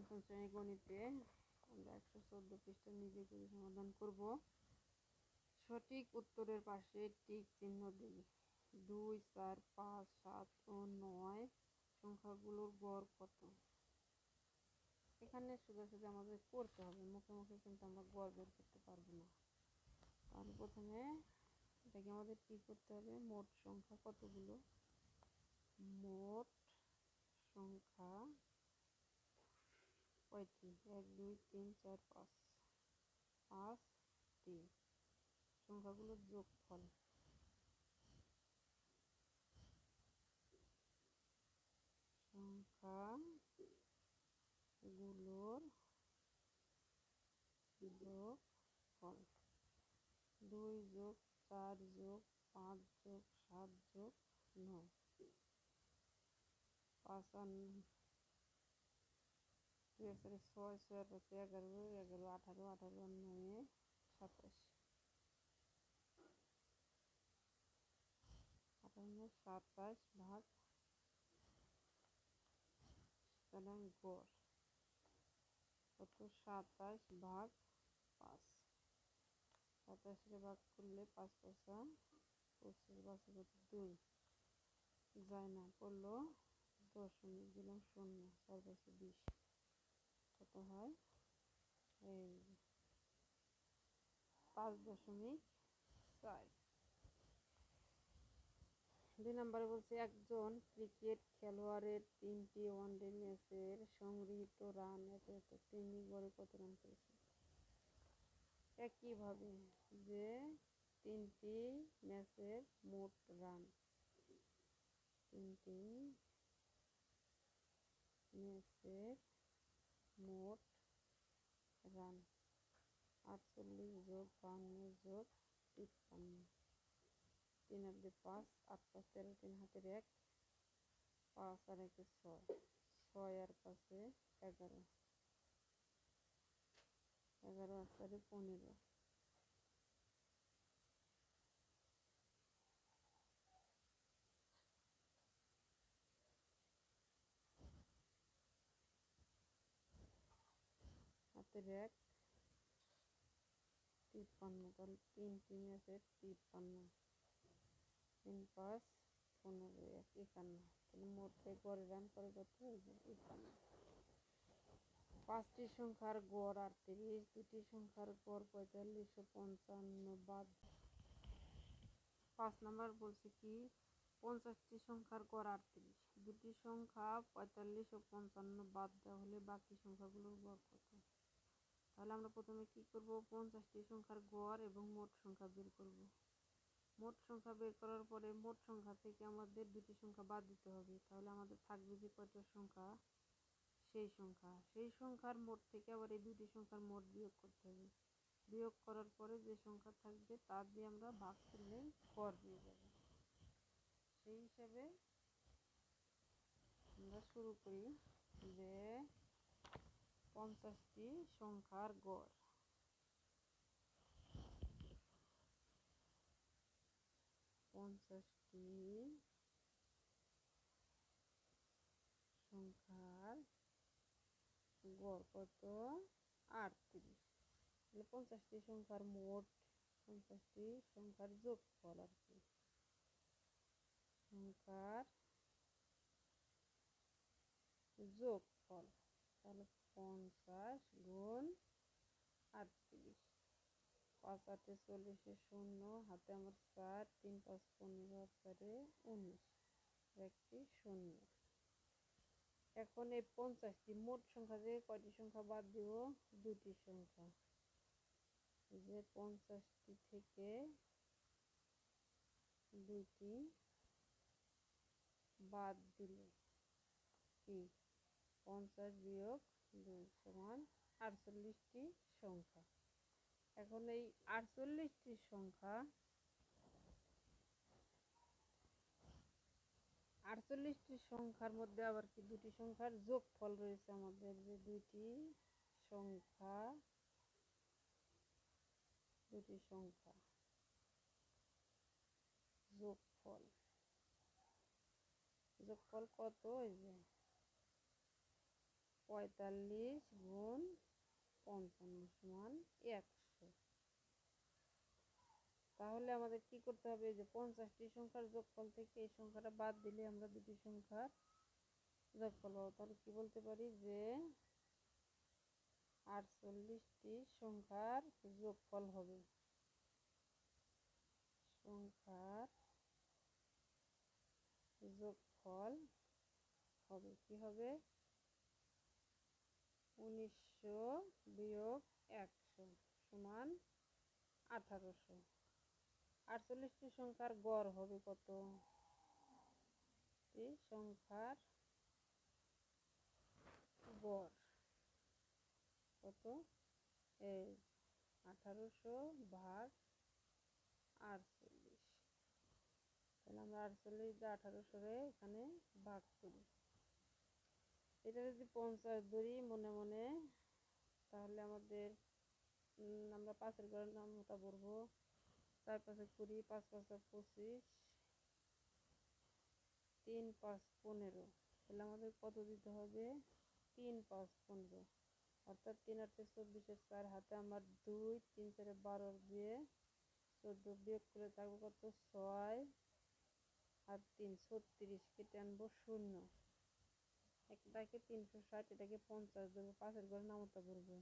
পঞ্চম শ্রেণী গণিতে আমরা 114 পৃষ্ঠা নিজে করে সমাধান করব। সঠিক উত্তরের পাশে টিক চিহ্ন দিই। 2, 4, 5, 7 ও 9 সংখ্যাগুলোর গড় কত? এখানে সোজাসুজি আমাদের করতে হবে, মুখে মুখে কিন্তু আমরা গড় বের করতে পারবো না। তাহলে প্রথমে এটাকে আমাদের কি করতে হবে, মোট সংখ্যা কতগুলো, মোট সংখ্যা কয়টি, 1, 2, 3, 4, 5, 5টি সংখ্যাগুলোর যোগফল। সংখ্যাগুলোর যোগফল 2 যোগ 4 যোগ 5 যোগ 7 যোগ 9, 5 আর 6, 6 পাশে 11, 11, 18, 18 আর 9, 27, 27 ভাগ সুতরাং গড় কত, 27 ভাগ 5, 27 ভাগ করলে 5 5 25, বাসে কত 2 যায় না, পড়লো দশমিক, দিলাম 0, 4 5 20, কত হয়, এই 5.4। 2 নম্বরে বলছে একজন ক্রিকেট খেলোয়াড়ের 3টি ওয়ানডে ম্যাচের সংগৃহীত রান এত, তিনি গড়ে কত রান করেছেন। একইভাবে যে 3টি ম্যাচের মোট রান, 3টি ম্যাচের মোট রান 48 যোগ 52 যোগ 53, 3 আর 5, 8 5 13, 3 হাতের 1, 5 আর 1 6, 6 আর 5 11, 11 আর 4 15, হাতের 1 53, তাহলে 3টি ম্যাচের 53, 3 5 15, 1 51, তাহলে মোট গড়ে রান করে কত, 51। 5টি সংখ্যার গড় 38, 2টি সংখ্যার গড় 45 ও 55 বাদ। 5 নাম্বার বলছে কি 50টি সংখ্যার গড় 38, 2টি সংখ্যা 45 ও 55 বাদ দেওয়া হলে বাকি সংখ্যাগুলোর গড় কত। তাহলে আমরা প্রথমে কি করব, 50টি সংখ্যার গড় এবং মোট সংখ্যা বের করব। মোট সংখ্যা বের করার পরে মোট সংখ্যা থেকে আমাদের 2টি সংখ্যা বাদ দিতে হবে। তাহলে আমাদের থাকবে যে কয়টা সংখ্যা, সেই সংখ্যার মোট থেকে আবার এই 2টি সংখ্যার মোট বিয়োগ করতে হবে। বিয়োগ করার পরে যে সংখ্যা থাকবে তা দিয়ে আমরা ভাগ করলে গড় পেয়ে যাব। সেই হিসাবে আমরা শুরু করি যে 50টি সংখ্যার গড়, 50টি সংখ্যার গড় কত, 38। তাহলে 50টি সংখ্যার মোট, 50টি সংখ্যার যোগফল আর কি, সংখ্যার যোগফল। তাহলে 50 গুণ 38, 5 8 40 শূন্য, হাতে আমার 4, 3 5 15 আর 4 19, একটি শূন্য। এখন এই 50টি মোট সংখ্যা থেকে কয়টি সংখ্যা বাদ দিব, 2টি সংখ্যা। যে 50টি থেকে 2টি বাদ দিলে কি, 50 বিয়োগ 2 সমান 48টি সংখ্যা। এখন এই 48টি সংখ্যা, 48টি সংখ্যার মধ্যে আবার কি 2টি সংখ্যার যোগফল রয়েছে আমাদের, যে 2টি সংখ্যা যোগফল, যোগফল কত, এই যে 45 গুণ 55 সমান 100। তাহলে আমাদের কি করতে হবে, যে 50টি সংখ্যার যোগফল থেকে এই সংখ্যাটা বাদ দিলে আমরা দুটি সংখ্যার যোগফল পাবো। তাহলে কি বলতে পারি যে 48টি সংখ্যার যোগফল হবে, সংখ্যার যোগফল হবে কি হবে, 1900 বিয়োগ 100 সমান 1800। 48টি সংখ্যার গড় হবে কত, সংখ্যার গড় কত, এই 1800 ভাগ 48। তাহলে আমরা 48 দিয়ে 1800 এখানে ভাগ করি। এটা যদি 50 ধরি মনে মনে, তাহলে আমাদের আমরা 5-এর ঘরের নামটা বলবো। 4 5 20, 5 5 25, 3 5 15। তাহলে আমাদের কত দিতে হবে, 3 5 15, অর্থাৎ 3 8 24, 4 হাতে আমার 2, 3 4 12 দিয়ে 14 বিয়োগ করে থাকবো কত, 6 আর 3 36, কেটে আনবো 0। এটাকে 360, এটাকে 50 দেবো। 5-এর ঘরে নামতা বলবো।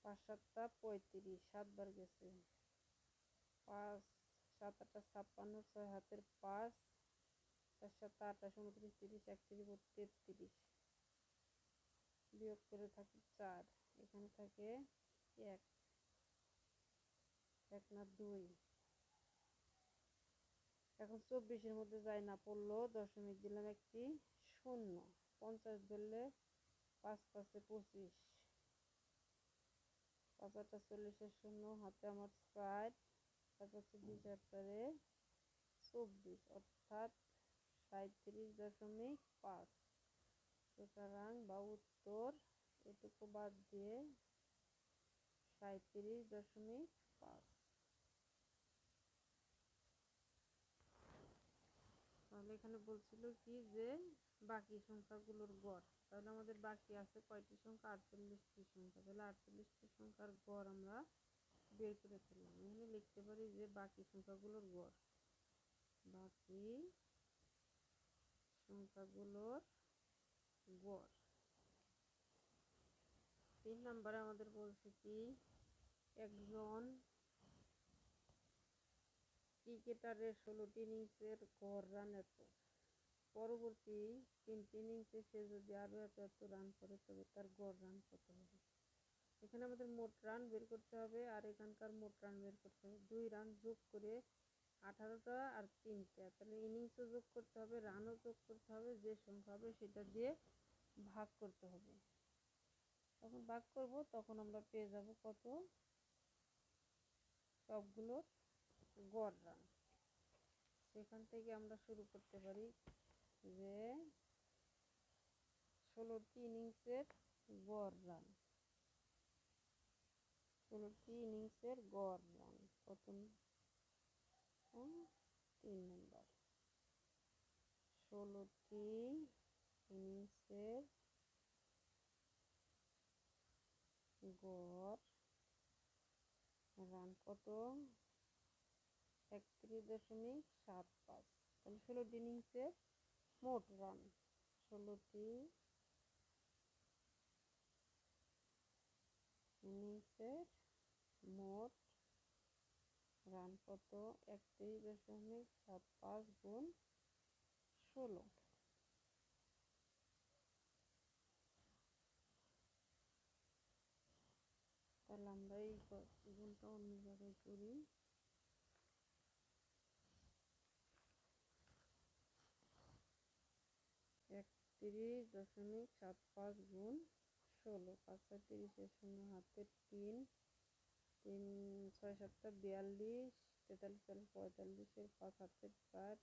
5 7 35, 7 বার গেছে। 5 7 8 56, 6 হাতের 5, 4 7 28, 29 30, 31 33, বিয়োগ করে থাকে 4, এখানে থাকে 1, 1 না 2। এখন 24-এর মধ্যে যায় না, পড়লো দশমিক দিলাম একটি 0। 50 ধরলে 5 5 25, 5 8 40, 0 হাতে আমার 4, 5 5 20, 8 24, অর্থাৎ 37.5। সুতরাং বা উত্তর এটুকু বাদ দিয়ে 37.5। তাহলে এখানে বলছিল কি যে বাকি সংখ্যাগুলোর গড়। তাহলে আমাদের বাকি আছে কয়টি সংখ্যা, 48টি সংখ্যা। তাহলে 48টি সংখ্যার গড় আমরা বের করে ফেললাম। এখানে লিখতে পারি যে বাকি সংখ্যাগুলোর গড়, বাকি সংখ্যাগুলোর গড়। 3 নম্বরে আমাদের বলছে কি, একজন ক্রিকেটারের 16টি ইনিংসের গড় রান এত, পরবর্তী 3টি ইনিংসে সে যদি আরো এত রান করে তবে তার গড় রান কত হবে। এখানে আমাদের মোট রান বের করতে হবে, আর এখানকার মোট রান বের করতে হবে। 2 রান যোগ করে 18টা আর 3টা, তাহলে ইনিংসও যোগ করতে হবে, রানও যোগ করতে হবে, যে সংখ্যা হবে সেটা দিয়ে ভাগ করতে হবে। তখন ভাগ করব, তখন আমরা পেয়ে যাব কত, সবগুলোর গড় রান। সেখান থেকে আমরা শুরু করতে পারি যে 16টি ইনিংসের গড় রান, 16টি ইনিংসের গড় রান কত, 3 নম্বর। 16টি ইনিংসের গড় রান কত, 31.75। তাহলে 16টি ইনিংসের মোট রান, 16টি ইনিংসের মোট রান কত, 31.75 গুণ 16। তাহলে আমরা এই গুণটা অন্য জায়গায় করি। 31.75 গুণ 16, 5 আর 30, 0 হাতে 3, 3 6 7 42, 43 45, 5 হাতে 4,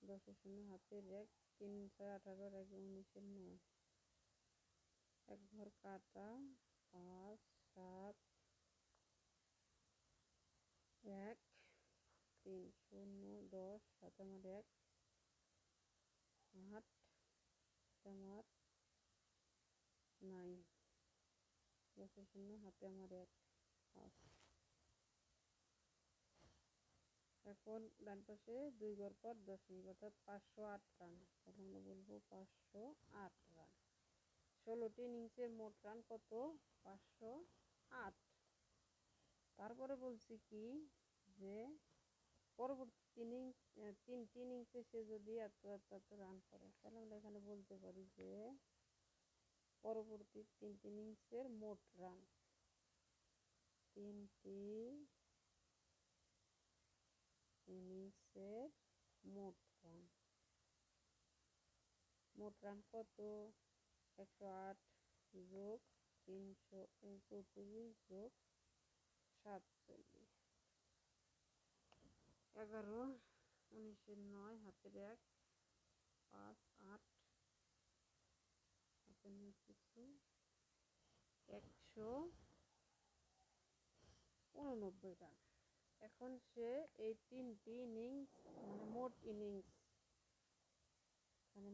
10 0 হাতে 1, 3 6 18, 1 19, 9, এক ঘর কাটা, 5 7 1 3 0 10, 7 আমার 1, 8 আমার 10 শূন্য, হাতে আমার 1 5। এখন ডান পাশে 2 ঘর পর দশমিক, অর্থাৎ 508 রান। তাহলে আমরা বলবো 508 রান। 16টি ইনিংসের মোট রান কত? 508। তারপরে বলছি কি যে পরবর্তী তিনটি ইনিংসে সে যদি এত রান করে, তাহলে আমরা এখানে বলতে পারি যে পরবর্তী 3টি ইনিংসের মোট রান, 3টি ইনিংসের মোট রান। মোট রান কত? 108 যোগ 334 যোগ 47। 11 19 9, হাতের 1 5 8, হাতের নিয়ে কিছু 189 রান। এখন সে এই 3টি ইনিংস মানে মোট ইনিংস মানে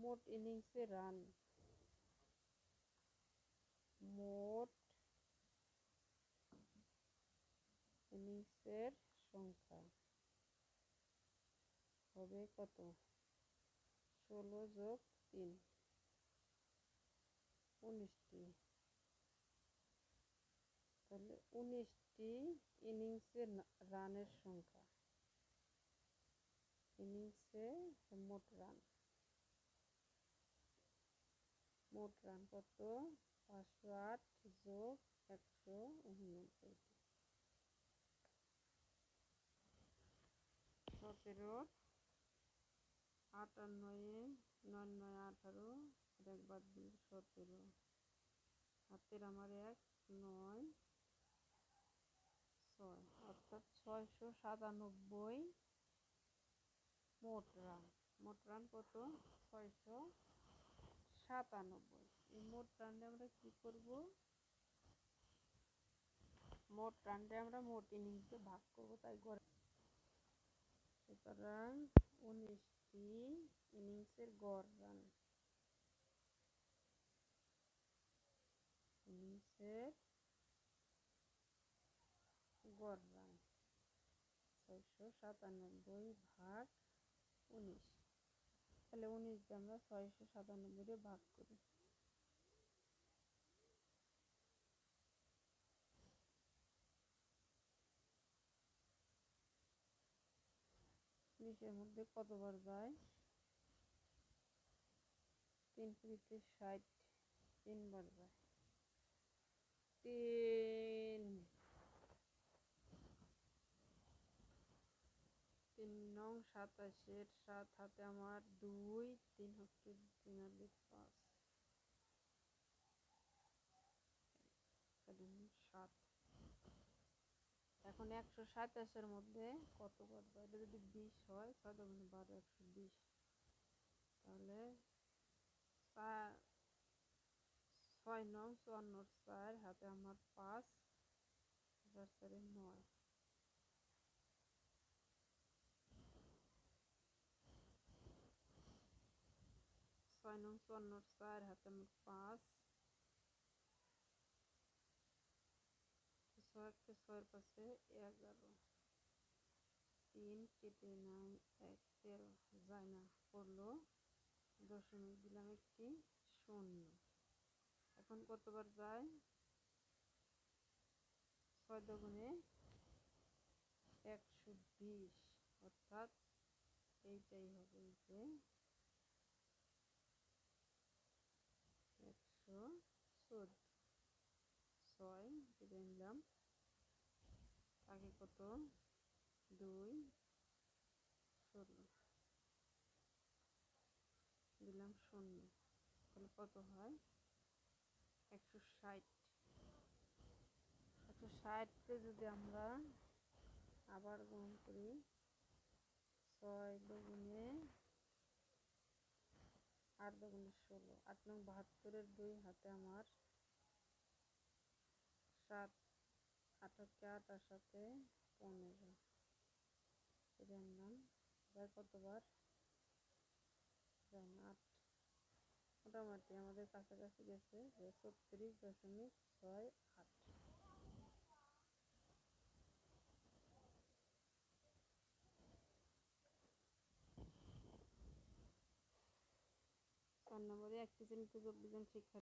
মোট ইনিংসে রান, মোট ইনিংসের সংখ্যা হবে কত? 16 যোগ 3 19টি। তাহলে 19টি ইনিংসের রানের সংখ্যা, ইনিংসে মোট রান, মোট রান কত? 508 যোগ 189। 17 58 9 9 18, 1 বাদ দিলে 17, হাতের আমার 1 9 6, অর্থাৎ 697 মোট রান। মোট রান কত? 697। এই মোট রানটা আমরা কি করব? মোট রানটা আমরা মোট ইনিংসে ভাগ করব, তাই করে। সুতরাং 19টি ইনিংসের গড় রান, ইনিংসের গড় রান 697 ভাগ 19। তাহলে 19 দিয়ে আমরা 697 দিয়ে ভাগ করি। নিচের মধ্যে কতবার যায়? 3 × 60, 3 বার যায়। 3 নং 27, 7, হাতে আমার 2, 3 হচ্ছে 3 আর 2 5, 7। এখন 127-এর মধ্যে কতবার যায়? এটা যদি 20 হয়, 6 × 12 120, তাহলে 6 নং 54 4, হাতে আমার 5, 4 4 9। 6 নং 54 4, হাতে আমার 5, 6 কে 6 পাশে 11, 3 কেটে নাই 1 13, যায় না, পড়লো দশমিক, দিলাম একটি শূন্য। এখন কতবার যায়? 6 দুগুণে 120, অর্থাৎ এইটাই হবে যে 114। 6 কেটে নিলাম, আগে কত? 2 16, দিলাম শূন্য। তাহলে কত হয়? 160। 160কে যদি আমরা আবার গুণ করি, 6 দুগুণে 8 দুগুণে 16, 8 নং 72-এর 2, হাতে আমার 7, 8 কে 8 আর 7-এ 15, কেটে আনলাম। যায় কতবার? যায় না, 8। মোটামুটি আমাদের কাছাকাছি গেছে যে 36.68। 4 নম্বরে একটি শ্রেণীতে 24 জন শিক্ষার্থী